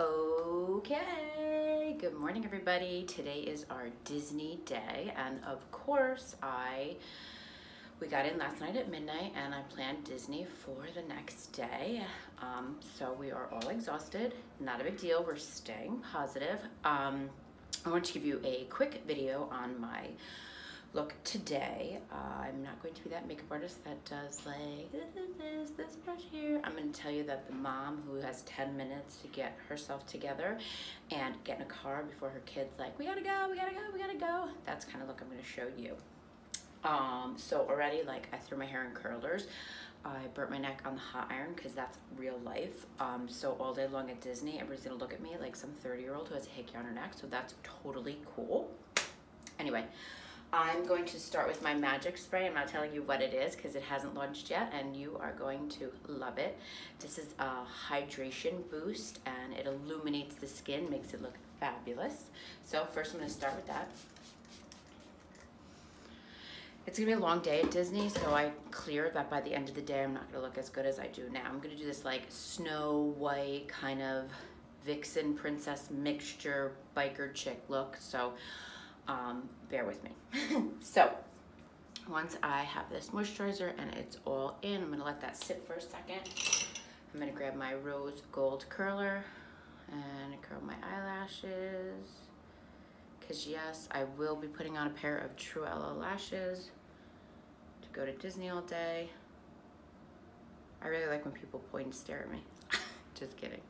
Okay, good morning everybody. Today is our Disney day, and of course we got in last night at midnight and I planned Disney for the next day. So we are all exhausted, not a big deal, we're staying positive. I want to give you a quick video on my look today. I'm not going to be that makeup artist that does like this brush here. I'm going to tell you that the mom who has 10 minutes to get herself together and get in a car before her kid's like, we gotta go, we gotta go, we gotta go. That's kind of look I'm going to show you. So already, like, I threw my hair in curlers. I burnt my neck on the hot iron because that's real life. So all day long at Disney, everybody's gonna look at me like some 30-year-old who has a hickey on her neck, so that's totally cool. Anyway, I'm going to start with my magic spray. I'm not telling you what it is because it hasn't launched yet, and you are going to love it. This is a hydration boost, and it illuminates the skin, makes it look fabulous. So first I'm gonna start with that. It's gonna be a long day at Disney, so I cleared that by the end of the day I'm not gonna look as good as I do now. I'm gonna do this like Snow White kind of vixen princess mixture biker chick look, so bear with me. So once I have this moisturizer and it's all in, I'm gonna let that sit for a second. I'm gonna grab my rose gold curler and curl my eyelashes, because yes, I will be putting on a pair of Truella lashes to go to Disney all day. I really like when people point and stare at me. Just kidding.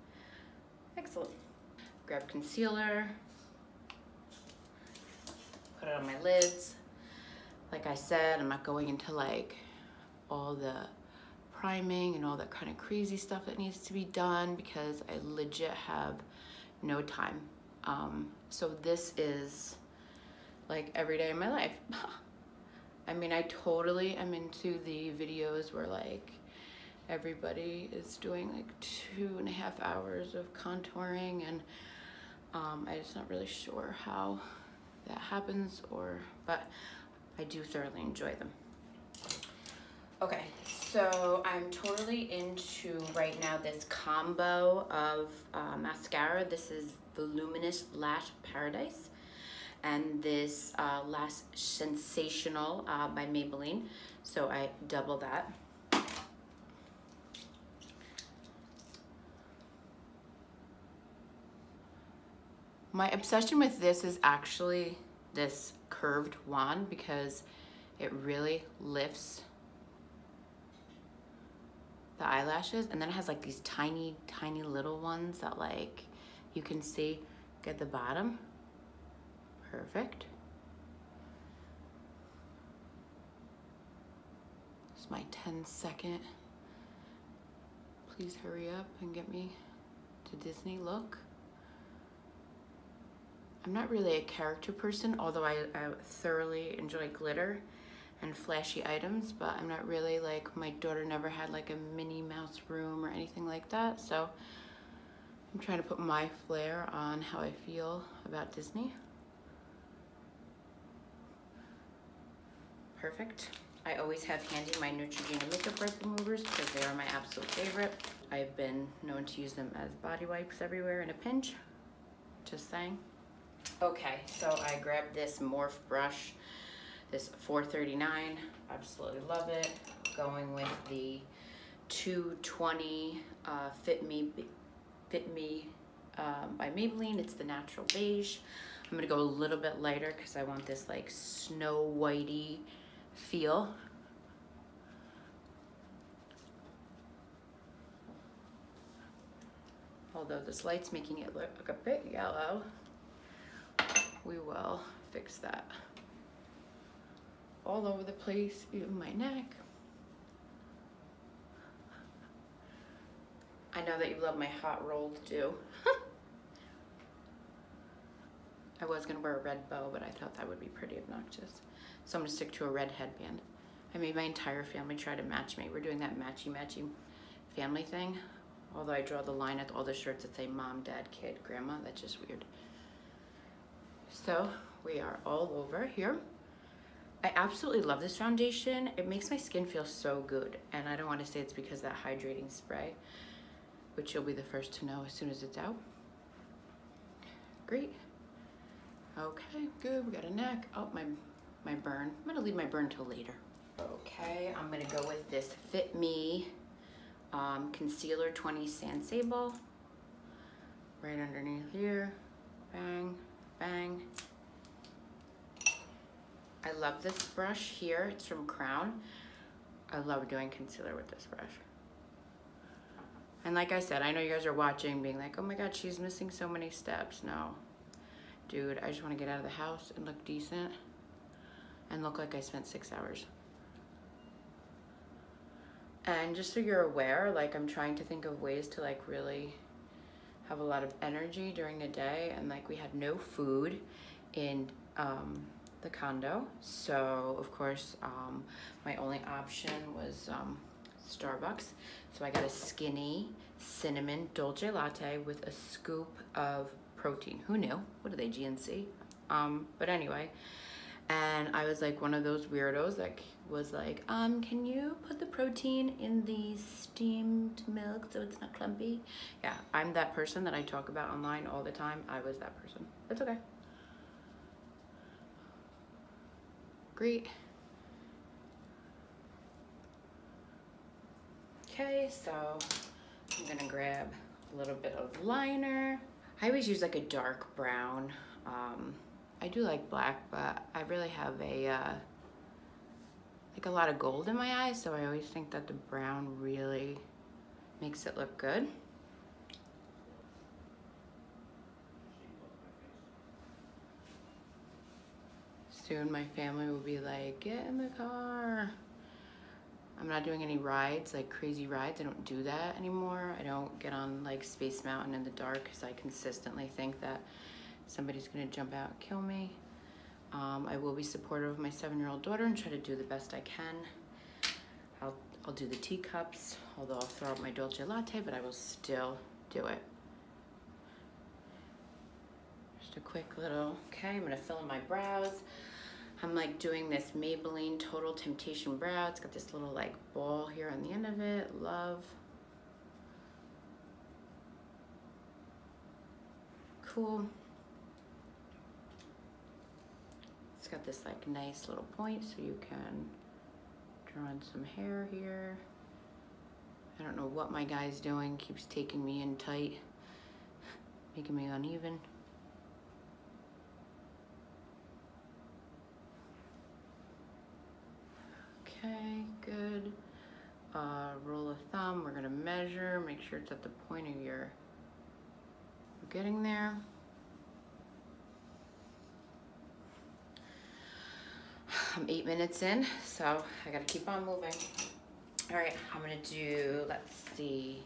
Excellent. Grab concealer, put it on my lids. Like I said, I'm not going into like all the priming and all that kind of crazy stuff that needs to be done because I legit have no time. So this is like every day of my life. I mean, I totally am into the videos where like everybody is doing like 2.5 hours of contouring, and I'm just not really sure how that happens, but I do thoroughly enjoy them. Okay, so I'm totally into right now this combo of mascara. This is the Luminous Lash Paradise and this Lash Sensational by Maybelline. So I double that. My obsession with this is actually this curved wand because it really lifts the eyelashes, and then it has like these tiny little ones that like you can see at the bottom. Perfect. It's my 10-second please hurry up and get me to Disney look. I'm not really a character person, although I thoroughly enjoy glitter and flashy items, but I'm not really like, my daughter never had like a Minnie Mouse room or anything like that, so I'm trying to put my flair on how I feel about Disney. Perfect. I always have handy my Neutrogena makeup wipe removers because they are my absolute favorite. I've been known to use them as body wipes everywhere in a pinch, just saying. Okay, so I grabbed this Morphe brush, this 439, absolutely love it. Going with the 220 Fit Me by Maybelline. It's the natural beige. I'm gonna go a little bit lighter because I want this like Snow Whitey feel. Although this light's making it look a bit yellow, we will fix that. All over the place, even my neck. I know that you love my hot rolled dew. I was gonna wear a red bow, but I thought that would be pretty obnoxious. So I'm gonna stick to a red headband. I made my entire family try to match me. We're doing that matchy family thing. Although I draw the line at all the shirts that say mom, dad, kid, grandma. That's just weird. So we are all over here. I absolutely love this foundation. It makes my skin feel so good. And I don't want to say it's because of that hydrating spray, which you'll be the first to know as soon as it's out. Great. Okay, good. We got a neck. Oh, my burn. I'm gonna leave my burn till later. Okay, I'm gonna go with this Fit Me Concealer 20 Sand Sable. Right underneath here. Bang, bang. I love this brush here. It's from Crown. I love doing concealer with this brush. And like I said, I know you guys are watching being like, oh my God, she's missing so many steps. No, dude, I just want to get out of the house and look decent and look like I spent 6 hours. And just so you're aware, like I'm trying to think of ways to like really have a lot of energy during the day, and like we had no food in the condo, so of course my only option was Starbucks. So I got a skinny cinnamon dolce latte with a scoop of protein. Who knew? What are they, GNC? But anyway, and I was like one of those weirdos that was like, can you put the protein in the steamed milk so it's not clumpy? Yeah, I'm that person that I talk about online all the time. I was that person. It's okay. Great. Okay, so I'm gonna grab a little bit of liner. I always use like a dark brown. I do like black, but I really have a like a lot of gold in my eyes, so I always think that the brown really makes it look good. Soon my family will be like, get in the car. I'm not doing any rides, like crazy rides. I don't do that anymore. I don't get on like Space Mountain in the dark because I consistently think that somebody's gonna jump out and kill me. I will be supportive of my 7-year-old daughter and try to do the best I can. I'll do the teacups, although I'll throw out my dolce latte, but I will still do it. Just a quick little, okay, I'm gonna fill in my brows. I'm like doing this Maybelline Total Temptation brow. It's got this little like ball here on the end of it. Love. Cool. It's got this like nice little point so you can draw in some hair here. I don't know what my guy's doing. Keeps taking me in tight, making me uneven. Okay, good. Rule of thumb, we're gonna measure, make sure it's at the point of your, we're getting there. I'm 8 minutes in, so I gotta keep on moving. All right, I'm gonna do, let's see,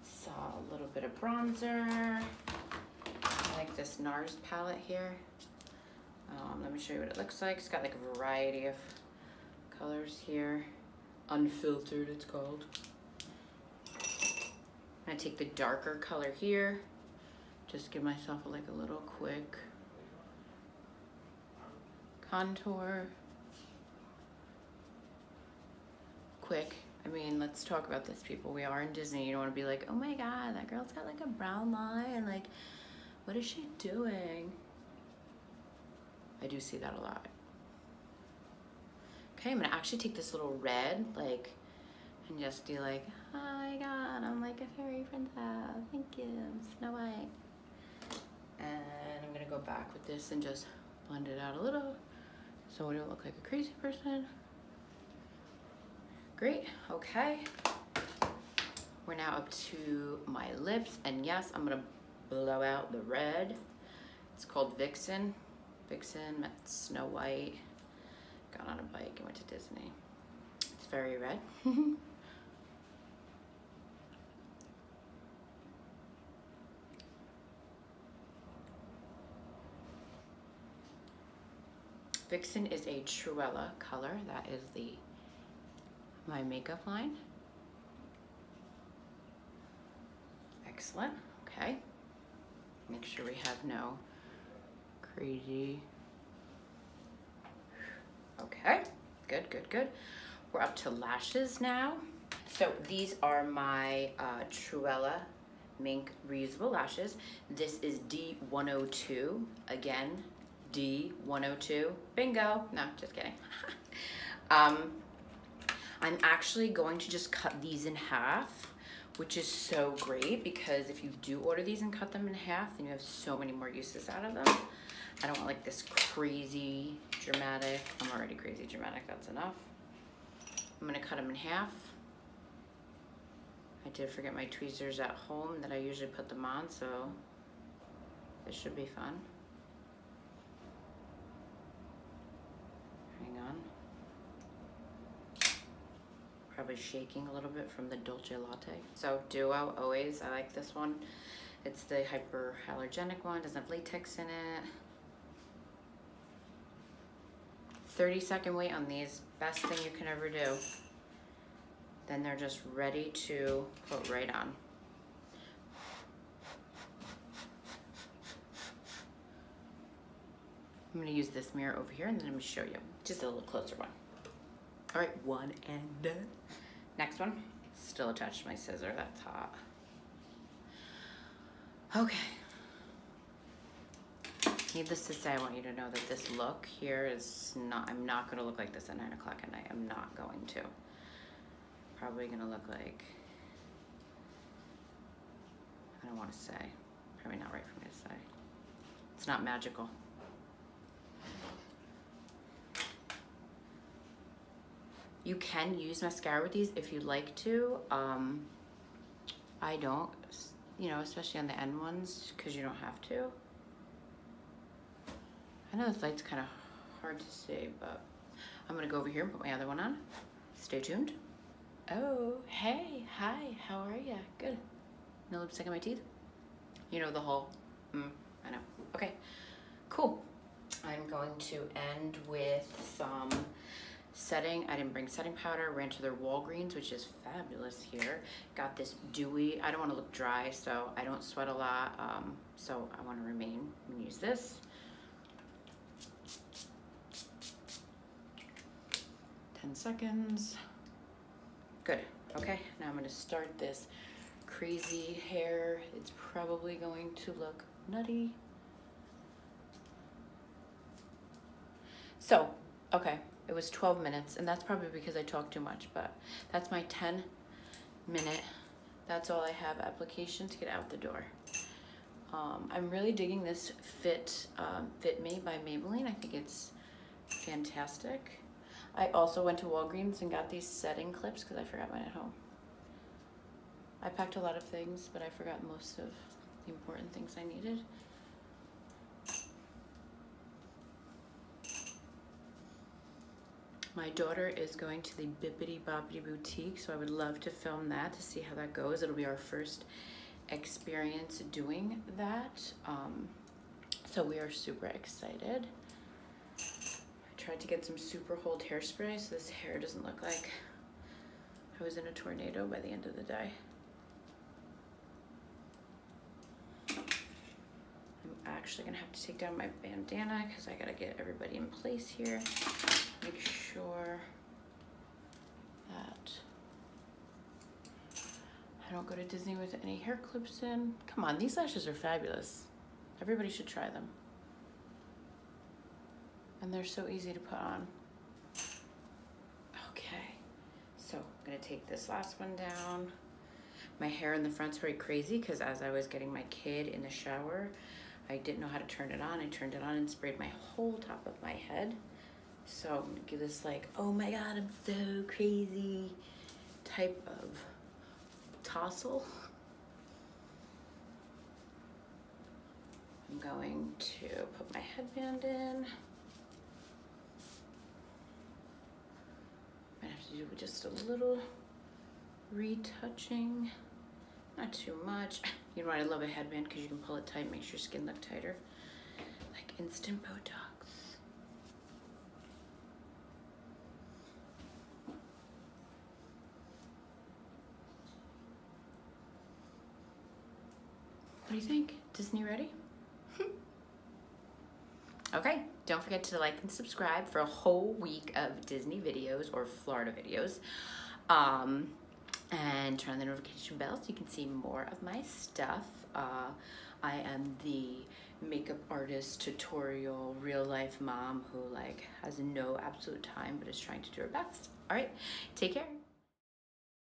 so a little bit of bronzer. I like this NARS palette here. Let me show you what it looks like. It's got like a variety of colors here. Unfiltered, it's called. I'm gonna take the darker color here. Just give myself like a little quick contour. Quick. I mean, let's talk about this, people. We are in Disney. You don't want to be like, oh my God, that girl's got like a brown line. Like, what is she doing? I do see that a lot. Okay, I'm gonna actually take this little red, like, and just do like, oh my God, I'm like a fairy princess. Thank you, Snow White. And I'm gonna go back with this and just blend it out a little so I don't look like a crazy person. Great, okay. We're now up to my lips, and yes, I'm gonna blow out the red. It's called Vixen. Vixen met Snow White. Got on a bike and went to Disney. It's very red. Vixen is a Truella color. That is my makeup line. Excellent. Okay. Make sure we have no crazy. Okay, good, good, good. We're up to lashes now. So these are my Truella Mink reusable lashes. This is D102. Again, D102. Bingo. No, just kidding. I'm actually going to just cut these in half, which is so great because if you do order these and cut them in half, then you have so many more uses out of them. I don't want like this crazy dramatic. I'm already crazy dramatic, that's enough. I'm gonna cut them in half. I did forget my tweezers at home that I usually put them on, so this should be fun. Hang on. Probably shaking a little bit from the Dolce Latte. So Duo, always, I like this one. It's the hyperallergenic one, doesn't have latex in it. 30-second wait on these, best thing you can ever do. Then they're just ready to put right on. I'm gonna use this mirror over here and then I'm gonna show you just a little closer one. All right, one and done. Next one, still attached to my scissor, that's hot. Okay. Needless to say, I want you to know that this look here is not, I'm not gonna look like this at 9 o'clock at night. I'm not going to. Probably gonna look like, I don't wanna say, probably not right for me to say. It's not magical. You can use mascara with these if you'd like to. I don't, you know, especially on the end ones, because you don't have to. I know this light's kind of hard to see, but I'm gonna go over here and put my other one on. Stay tuned. Oh, hey, hi, how are ya? Good. No lipstick on my teeth? You know the whole, I know. Okay, cool. I'm going to end with some setting. I didn't bring setting powder. Ran to their Walgreens, which is fabulous here. Got this dewy, I don't want to look dry, so I don't sweat a lot, so I want to remain. I'm going to use this. 10 seconds. Good. Okay, now I'm going to start this crazy hair. It's probably going to look nutty. So, okay. It was 12 minutes, and that's probably because I talk too much, but that's my 10-minute, that's all I have application to get out the door. I'm really digging this Fit Me by Maybelline. I think it's fantastic. I also went to Walgreens and got these setting clips because I forgot mine at home. I packed a lot of things, but I forgot most of the important things I needed. My daughter is going to the Bippity Boppity Boutique, so I would love to film that to see how that goes. It'll be our first experience doing that. So we are super excited. I tried to get some super hold hairspray so this hair doesn't look like I was in a tornado by the end of the day. I'm actually gonna have to take down my bandana because I gotta get everybody in place here. Make sure that I don't go to Disney with any hair clips in. Come on, these lashes are fabulous. Everybody should try them. And they're so easy to put on. Okay, so I'm gonna take this last one down. My hair in the front's very crazy because as I was getting my kid in the shower, I didn't know how to turn it on. I turned it on and sprayed my whole top of my head. So I'm gonna give this like, oh my God, I'm so crazy type of tousle. I'm going to put my headband in. Might have to do just a little retouching, not too much. You know what, I love a headband because you can pull it tight, makes your skin look tighter. Like instant Botox. What do you think? Disney ready? Okay, don't forget to like and subscribe for a whole week of Disney videos or Florida videos. and turn on the notification bell so you can see more of my stuff. I am the makeup artist, tutorial, real life mom who like has no absolute time but is trying to do her best. All right, take care.